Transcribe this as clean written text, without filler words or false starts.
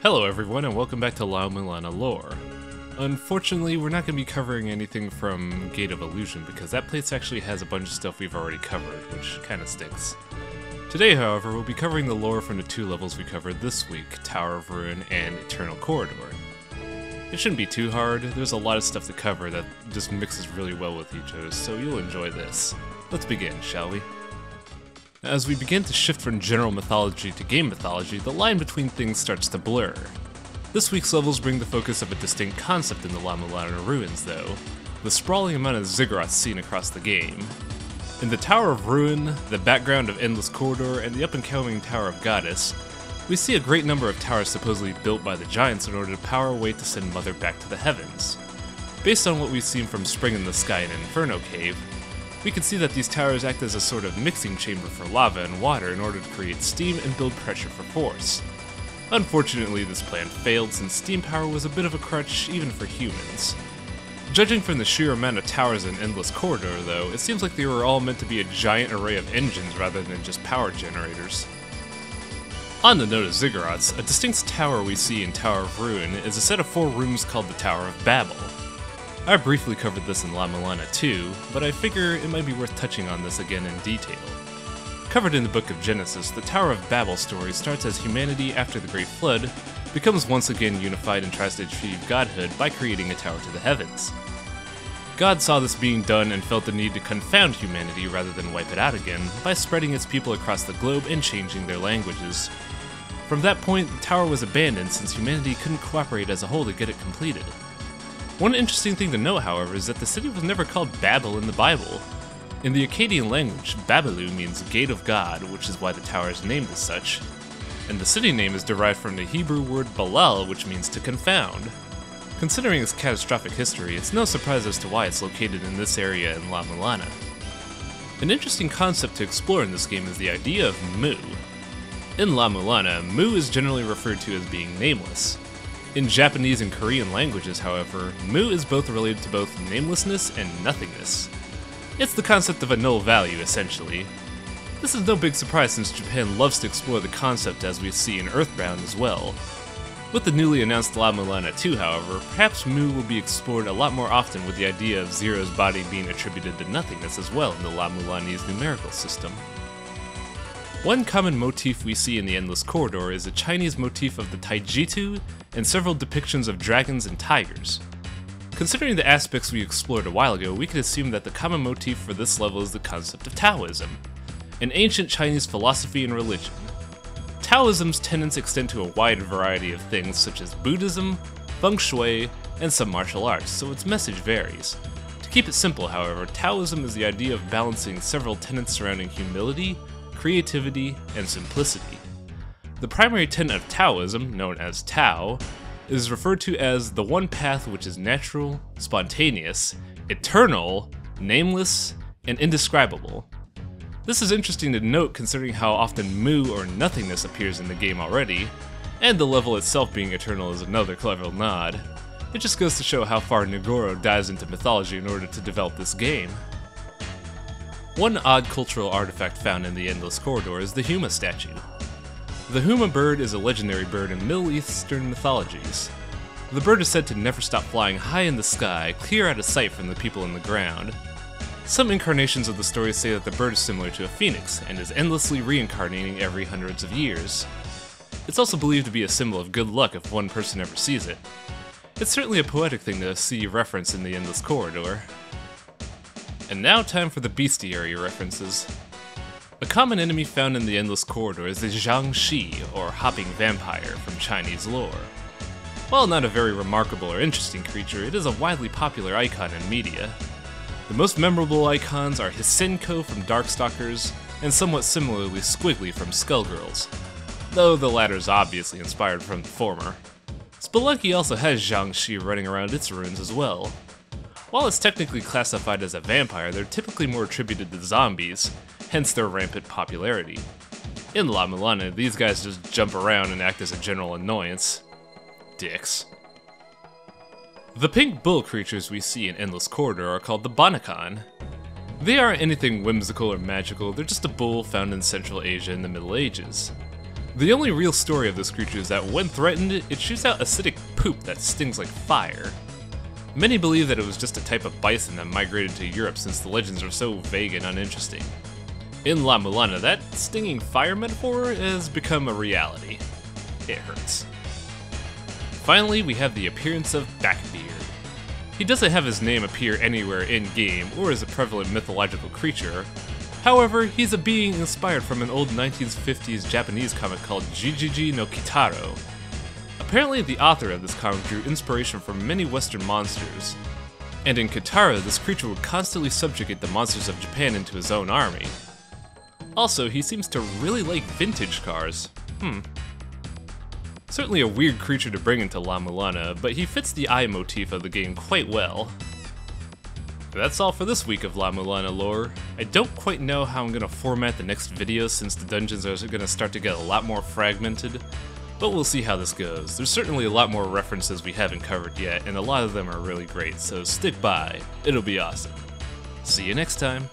Hello everyone and welcome back to La-Mulana lore. Unfortunately, we're not going to be covering anything from Gate of Illusion because that place actually has a bunch of stuff we've already covered, which kinda stinks. Today, however, we'll be covering the lore from the two levels we covered this week, Tower of Ruin and Eternal Corridor. It shouldn't be too hard, there's a lot of stuff to cover that just mixes really well with each other, so you'll enjoy this. Let's begin, shall we? As we begin to shift from general mythology to game mythology, the line between things starts to blur. This week's levels bring the focus of a distinct concept in the La-Mulana ruins, though, the sprawling amount of ziggurats seen across the game. In the Tower of Ruin, the background of Endless Corridor, and the up-and-coming Tower of Goddess, we see a great number of towers supposedly built by the giants in order to power a way to send Mother back to the heavens. Based on what we've seen from Spring in the Sky and Inferno Cave, we can see that these towers act as a sort of mixing chamber for lava and water in order to create steam and build pressure for force. Unfortunately, this plan failed since steam power was a bit of a crutch even for humans. Judging from the sheer amount of towers in Endless Corridor, though, it seems like they were all meant to be a giant array of engines rather than just power generators. On the note of ziggurats, a distinct tower we see in Tower of Ruin is a set of 4 rooms called the Tower of Babel. I briefly covered this in La-Mulana too, but I figure it might be worth touching on this again in detail. Covered in the Book of Genesis, the Tower of Babel story starts as humanity after the Great Flood becomes once again unified and tries to achieve godhood by creating a tower to the heavens. God saw this being done and felt the need to confound humanity rather than wipe it out again by spreading its people across the globe and changing their languages. From that point, the tower was abandoned since humanity couldn't cooperate as a whole to get it completed. One interesting thing to note, however, is that the city was never called Babel in the Bible. In the Akkadian language, Babelu means Gate of God, which is why the tower is named as such, and the city name is derived from the Hebrew word balal, which means to confound. Considering its catastrophic history, it's no surprise as to why it's located in this area in La-Mulana. An interesting concept to explore in this game is the idea of Mu. In La-Mulana, Mu is generally referred to as being nameless. In Japanese and Korean languages, however, Mu is both related to both namelessness and nothingness. It's the concept of a null value, essentially. This is no big surprise since Japan loves to explore the concept as we see in Earthbound as well. With the newly announced La-Mulana 2, however, perhaps Mu will be explored a lot more often with the idea of Zero's body being attributed to nothingness as well in the La-Mulana's numerical system. One common motif we see in the Endless Corridor is a Chinese motif of the Taijitu and several depictions of dragons and tigers. Considering the aspects we explored a while ago, we could assume that the common motif for this level is the concept of Taoism, an ancient Chinese philosophy and religion. Taoism's tenets extend to a wide variety of things such as Buddhism, Feng Shui, and some martial arts, so its message varies. To keep it simple, however, Taoism is the idea of balancing several tenets surrounding humility, creativity, and simplicity. The primary tenet of Taoism, known as Tao, is referred to as the one path which is natural, spontaneous, eternal, nameless, and indescribable. This is interesting to note considering how often Mu or nothingness appears in the game already, and the level itself being eternal is another clever nod. It just goes to show how far Nagoro dives into mythology in order to develop this game. One odd cultural artifact found in the Endless Corridor is the Houma statue. The Houma Bird is a legendary bird in Middle Eastern mythologies. The bird is said to never stop flying high in the sky, clear out of sight from the people in the ground. Some incarnations of the story say that the bird is similar to a phoenix, and is endlessly reincarnating every hundreds of years. It's also believed to be a symbol of good luck if one person ever sees it. It's certainly a poetic thing to see referenced in the Endless Corridor. And now time for the bestiary references. A common enemy found in the Endless Corridor is the Jiang-Shi, or hopping vampire, from Chinese lore. While not a very remarkable or interesting creature, it is a widely popular icon in media. The most memorable icons are Hisenko from Darkstalkers, and somewhat similarly Squiggly from Skullgirls, though the latter is obviously inspired from the former. Spelunky also has Jiang-Shi running around its ruins as well. While it's technically classified as a vampire, they're typically more attributed to zombies, hence their rampant popularity. In La-Mulana, these guys just jump around and act as a general annoyance. Dicks. The pink bull creatures we see in Endless Corridor are called the Banakan. They aren't anything whimsical or magical, they're just a bull found in Central Asia in the Middle Ages. The only real story of this creature is that when threatened, it shoots out acidic poop that stings like fire. Many believe that it was just a type of bison that migrated to Europe since the legends are so vague and uninteresting. In La-Mulana, that stinging fire metaphor has become a reality. It hurts. Finally, we have the appearance of Backbeard. He doesn't have his name appear anywhere in-game or as a prevalent mythological creature. However, he's a being inspired from an old 1950s Japanese comic called Jijiji no Kitaro. Apparently, the author of this comic drew inspiration from many Western monsters. And in Kitaro, this creature would constantly subjugate the monsters of Japan into his own army. Also, he seems to really like vintage cars. Certainly a weird creature to bring into La-Mulana, but he fits the eye motif of the game quite well. That's all for this week of La-Mulana lore. I don't quite know how I'm going to format the next video since the dungeons are going to start to get a lot more fragmented, but we'll see how this goes. There's certainly a lot more references we haven't covered yet, and a lot of them are really great, so stick by. It'll be awesome. See you next time.